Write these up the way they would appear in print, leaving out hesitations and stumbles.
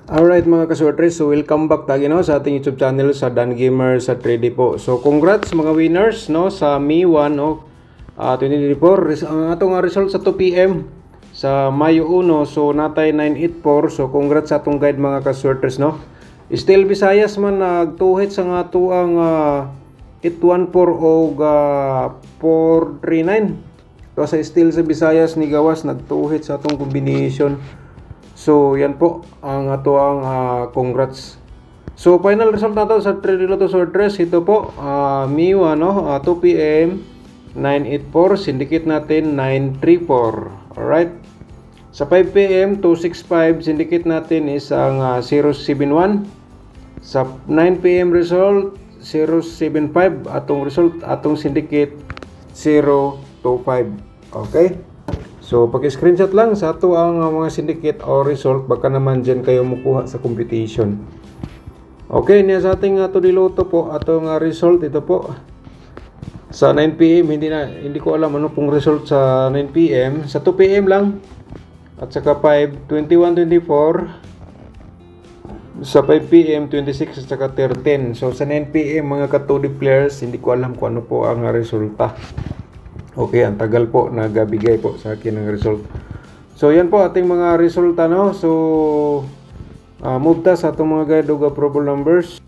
Alright mga kasortres, so welcome back tayo no, sa ating YouTube channel sa Dan Gamer sa 3D po. So congrats mga winners no sa Mi 1 no, 2024. Ang atong result sa 2 PM sa Mayo 1, so natay 984. So congrats sa atong guide mga kasortres no. Still Visayas man nagtuhit sa nga tuang 814 o 439. So sa still sa Visayas ni gawas nagtuhit sa atong combination. So yan po ang ato ang congrats. So final result nato sa 3D Lotto Sortress ito po Mi 1 no, 2 PM 984, syndicate natin 934. Alright. Sa 5 PM 265, syndicate natin is ang 071. Sa 9 PM result 075, atong result atong syndicate 025. Okay? So, pag-screenshot lang sa ato ang mga syndicate o result, baka naman dyan kayo makuha sa competition. Okay, niya sa ating 2D Lotto po, atong result ito po. Sa 9 PM, hindi ko alam ano pong result sa 9 PM. Sa 2 PM lang. At saka 5, 21, 24. Sa 5 PM, 26 at saka 13. So, sa 9 PM, mga ka-2D players, hindi ko alam kung ano po ang resulta. Okay, ang tagal po nagabigay po sa akin ng result. So yan po ating mga resulta no. So move ta sa atong mga guide ug approval numbers.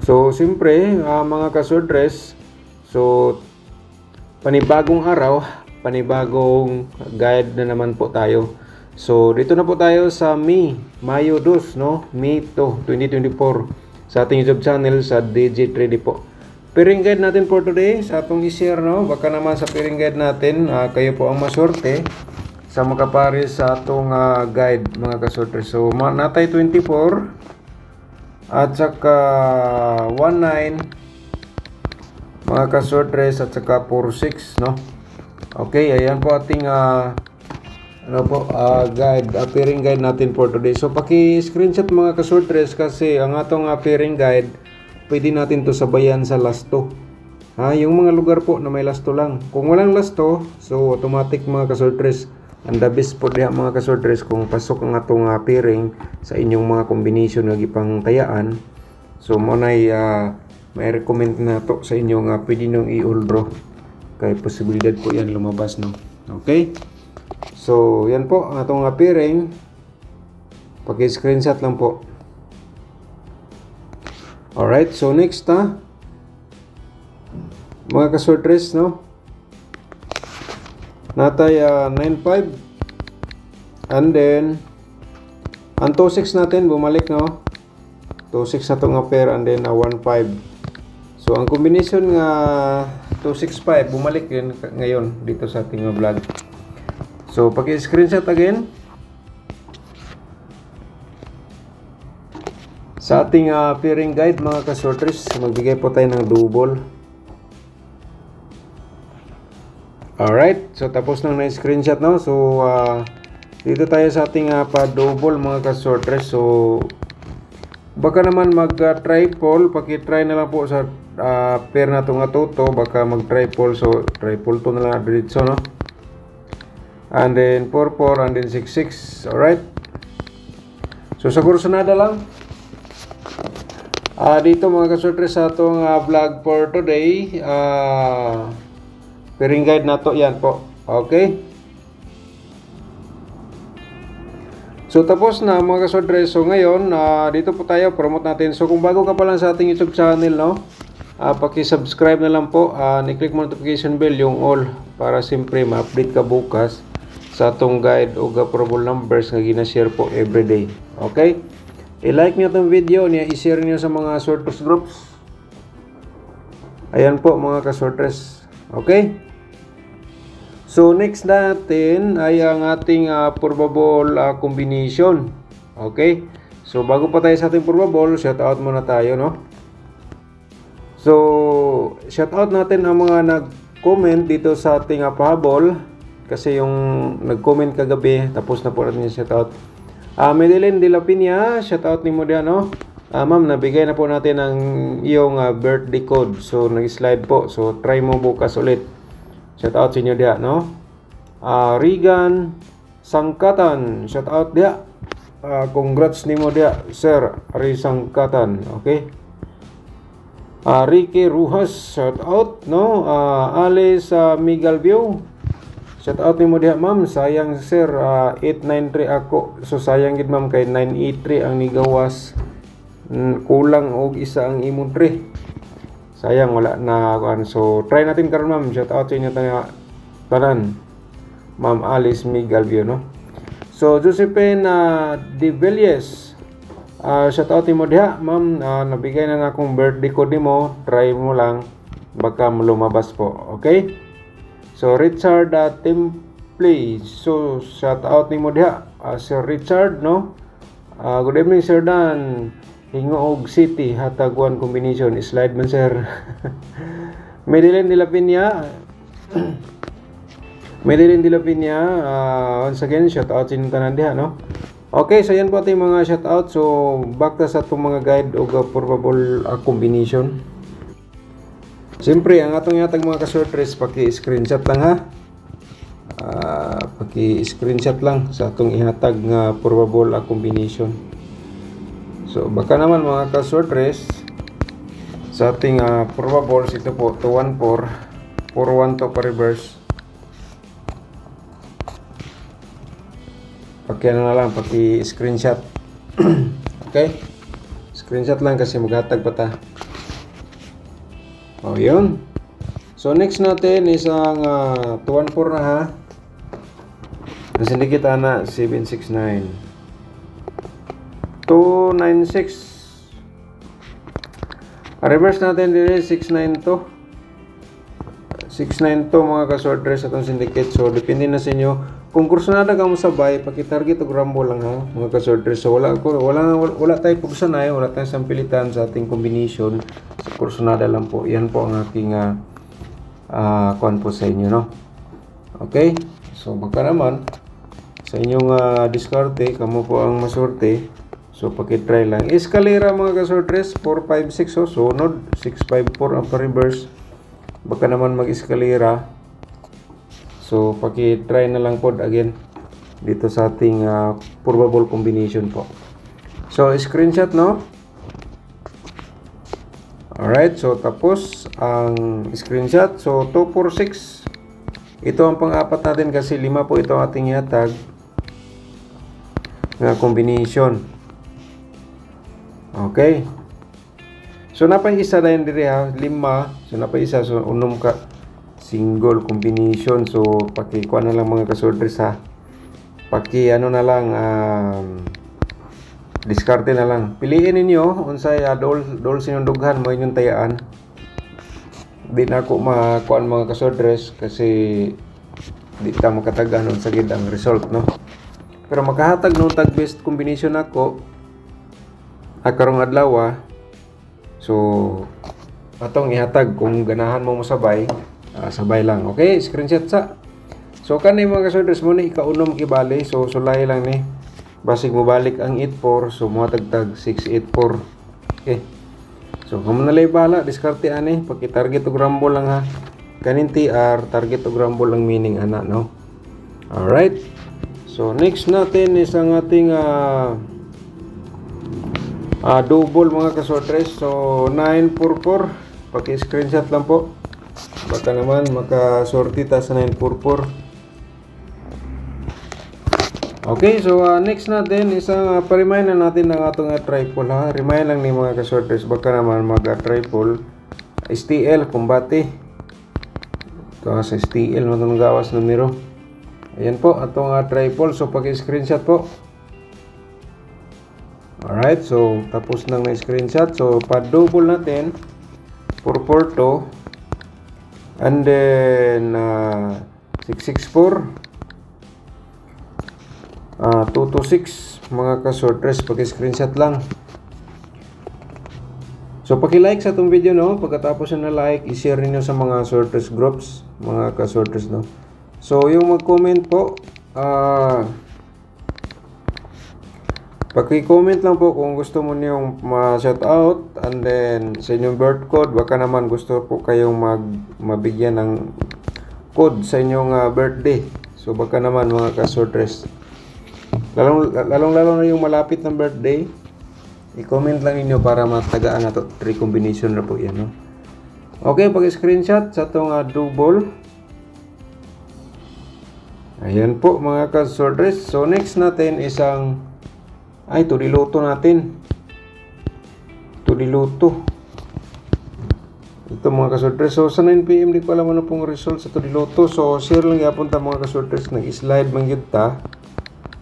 So siyempre mga kasordres, so panibagong araw, panibagong guide na naman po tayo. So dito na po tayo sa Mayo 2 no, May 2, 2024 sa ating YouTube channel sa DJ3D po. Pairing guide natin for today sa atong i-share no, baka naman sa pairing guide natin kayo po ang maswerte sa makapare sa atong guide mga kasortre. So natay 24 at saka 19 mga kasortre at saka 46 no. Okay, ayan po ating guide, pairing guide natin for today. So paki-screenshot mga kasortre kasi ang atong pairing guide pwede natin to sabayan sa lasto. Yung mga lugar po na may lasto lang. Kung walang lasto, so automatic mga kasortres. And the best po diha mga kasortres kung pasok ang atong pairing sa inyong mga combination nga gipang tayaan. So mo nay may recommend na to sa inyo nga pwede nung i-all draw. Kay posibilidad po yan lumabas no. Okay? So yan po ang atong pairing. Paki-screenshot lang po. Alright, so next mga kasortres no, natay 95 and then ang 26 natin bumalik no, 26 na itong pair and then 15. So ang combination nga 265 bumalik yun ngayon dito sa ating vlog. So paki-screenshot again sa ating pairing guide mga kasortres. Magbigay po tayo ng double. Alright, so tapos nang na-screenshot no. So dito tayo sa ating pa-double mga kasortres. So baka naman mag-triple, paki-try na lang po sa pair na itong toto, baka mag-triple. So triple to na lang dito no. And then 4-4 and then 6-6. Alright, so sa kursunada lang dito mga kasortres sa atong vlog for today, pairing guide na to yan po. Okay, so tapos na mga kasortres. So ngayon dito po tayo, promote natin. So kung bago ka pa lang sa ating YouTube channel no, paki-subscribe na lang po, ni-click mo notification bell yung all para siyempre ma-update ka bukas sa atong guide o approval numbers nga gina-share po everyday. Okay, i-like nyo itong video niya, i-share nyo sa mga sortress groups. Ayan po mga kasortres. Okay, so next natin ay ang ating probable combination. Okay, so bago pa tayo sa ating probable, shout out muna tayo no. So shout out natin ang mga nag-comment dito sa ating pahabol, kasi yung nag-comment kagabi tapos na po natin yung shout out. Medellin de la Piña, shoutout ni mo diyan no. Ma'am, nabigay na po natin ang iyong birthday code. So nag-slide po. So try mo bukas ulit. Shoutout sa inyo diyan no. Regan Sangkatan, shoutout diyan. congrats nimo dia Sir Arisangkatan. Okay, Ricky Ruhas, shout out, no. Alice Migalview, shout out nimo diha ma'am. Sayang sir, 893 ako, so sayang gid ma'am kay 983 ang nigawas. Kulang og isa ang imong 3, sayang wala na kuan. So try natin karon ma'am. Shout out sa inyo tanan, Ma'am Alice Migalview, no. So Josephine De Villes, shout out nimo diha ma'am. Nabigay na akong birthday code nimo, try mo lang baka lumabas po. Okay, so Richard Temple, so shout out nimo diha, Sir Richard, no. Good evening Sir Dan, Hingoog City, Hataguan combination, slide man sir. Medellin de la Piña, Medellin de la Piña, once again shout out sa inyong tanan diha, no. Okay, so yan po ating mga shout out. So back ta sa itong mga guide o probable combination. Siyempre, ang atong yatag mga ka-sortress, paki-screenshot lang ha. Paki-screenshot lang sa atong ihatag nga probable combination. So, baka naman mga ka-sortress, sa ating probables, ito po, 214, 412 pa reverse. Paki ano na lang, paki-screenshot. Okay? Screenshot lang kasi maghatag pa ta. Oh, yun. So, next natin is ang 214 na ha. Nasindikit na 769. 296. Reverse natin din 692. 692 mga ka-sortress atong syndicate. So, depende na sa inyo. Kung kursunada ka mo sabay, paki-target o rambo lang ha, mga ka-sortress. So, wala tayo pagsanay, wala tayong sampilitan sa ating combination. So, kursunada lang po. Yan po ang aking kuan po sa inyo, no? Okay? So, baka naman, sa inyong diskarte, kamo po ang masorte. So, paki-try lang. Escalera mga ka-sortress, 456 o sunod, 654 ang pa-reverse. Baka naman mag-escalera. So, paki-try na lang po again dito sa ating probable combination po. So, screenshot, no? Alright, so tapos ang screenshot. So, 246. Ito ang pang-apat natin kasi 5 po ito ang ating ihatag na combination. Okay. So, napay isa na yun diri ha, 5. So, napay isa. So, unom ka single combination. So, paki-kuha na lang mga ka-sortress ha. Paki-ano na lang, diskarte na lang. Piliin ninyo, unsay dol sinyong dughan mo inyong tayaan. Di na ako makuan mga ka-sortress kasi di ta makatagan sa gid ang result, no. Pero makahatag no tag best combination ako karong adlaw. So atong ihatag kung ganahan mo sabay, sabay lang. Okay, screenshot sa. So kani mga ka-sortress mo ni ikaunom kibali. So sulay lang ni. Basig mo balik ang 84, so muhatag 684. Okay. So kamo na lay bala, diskarte ani, paki-target og rumble lang ha. Kanin TR, target og rumble ang meaning ana, no. All right. So next natin is ang ating double mga ka-sortress. So 944, paki-screenshot lang po. Baka naman makasorti ta sa 944. Okay, so next natin isang pa-remind na natin ng atong triple ha. Remind lang ni mga ka-sortress, baka naman mag-triple STL kumbate. Ito sa STL matong gawas numero. Ayan po atong triple. So paki-screenshot po. Alright, so tapos nang na-screenshot. So pa-double natin 442 and then 664 226 mga ka-sortress, paki-screenshot lang. So paki-like sa itong video, no. Pagkatapos na like, i-share niyo sa mga sortress groups mga ka-sortress, no. So yung mag-comment po, paki-comment lang po kung gusto mo niyong ma-shout out, and then sa inyong birth code, baka naman gusto po kayong mabigyan ng code sa inyong birthday. So baka naman mga ka-sortress. Lalong-lalo na yung malapit ng birthday. I-comment lang ninyo para matagaan na to. 3 combination na po yan, no? Okay, pag-screenshot sa itong double. Ayan po mga ka-sortress. So next natin isang tudiloto natin. Tudiloto. Ito mga ka-sortress. So sa 9 PM di ko alam ano pong result sa tudiloto. So share lang yapon ta mga ka-sortress. Nag-slide man gyud ta.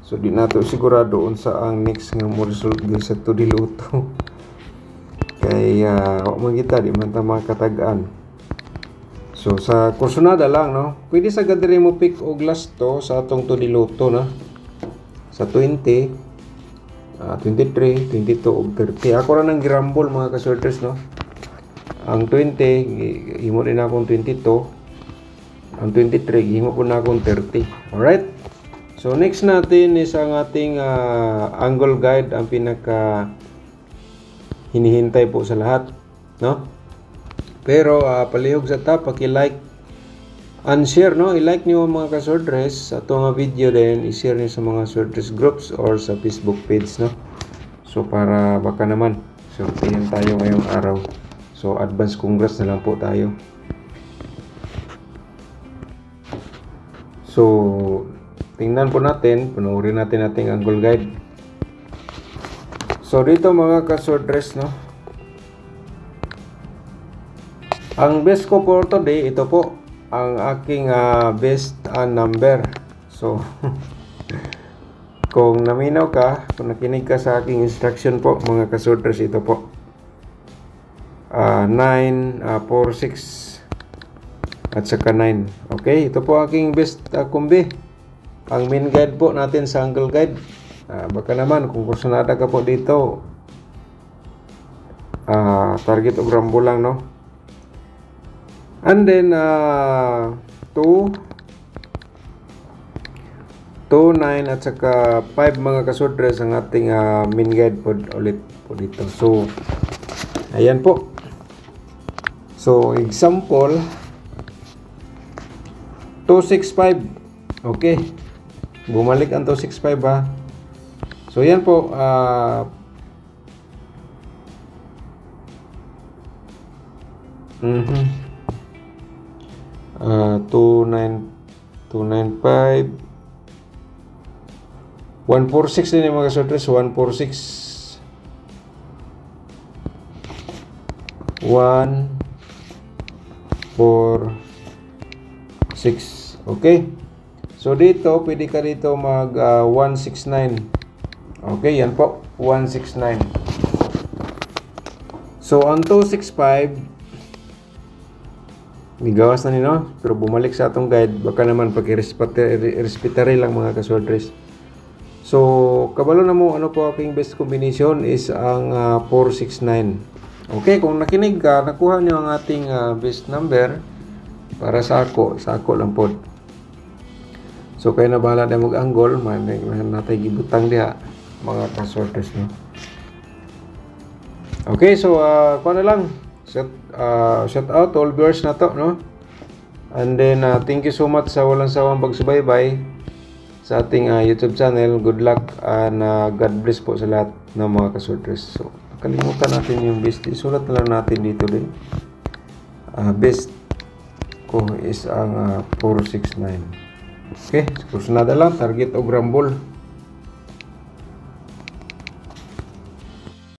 So di nato sigurado unsa ang next nga mo result sa tudiloto. Kaya man kita di man ta makatagaan. So sa kursunada lang, no. Pwede sa gadiri mo pick og last to sa atong tudiloto, no. Sa 20, 23, 22 ug 30. Ako ra nang girambol mga ka-sorters, no. Ang 20 himo din akong 22. Ang 23 himo po na akong 30. Alright? So next natin is ang ating angle guide, ang pinaka hinihintay po sa lahat, no? Pero palihog sa ta, paki-like and share, no? I-like niyo mga ka-sortress sa itong video din, i-share niyo sa mga sortress groups or sa Facebook page, no? So para baka naman. So tingin tayo ngayong araw. So advance congrats na lang po tayo. So tingnan po natin, panoorin natin ating angle guide. So dito mga ka-sortress, no? Ang best ko for today, ito po ang aking best number. So kung naminaw ka, kung nakinig ka sa aking instruction po mga ka-sortress, ito po 9, 4, 6 at saka 9. Okay, ito po aking best kumbi. Ang main guide po natin sa angle guide. Baka naman kung kursunada ka po dito, target o rambo lang, no? And then 2, 9 at saka 5 mga ka-sortress ang ating main guide po ulit po dito. So ayan po. So example 265. Okay. Bumalik ang 265 ha. So yan po 295 146 din yung mga sortress. 146 146. Okay, so dito pwede ka dito mag 169. Okay, yan po 169. So ang 265 nigawas na nino, pero bumalik sa atong guide. Baka naman pag-respetary lang mga ka-sortress. So kabalo na mo ano po aking best combination is ang 469. Okay, kung nakinig ka, nakuha nyo ang ating best number para sa ako lang po. So kayo na bahala na mag-angle, man natin gibutang diha mga ka-sortress, no? Okay, so kuha na lang. Shout out to all viewers na to, no? And then thank you so much sa walang sawang pagsubaybay sa ating YouTube channel. Good luck and God bless po sa lahat ng mga ka-sortress. So kalimutan natin yung best, isulat na lang natin dito din. Best ko is ang 469. Okay, susunod na lang target o grambol.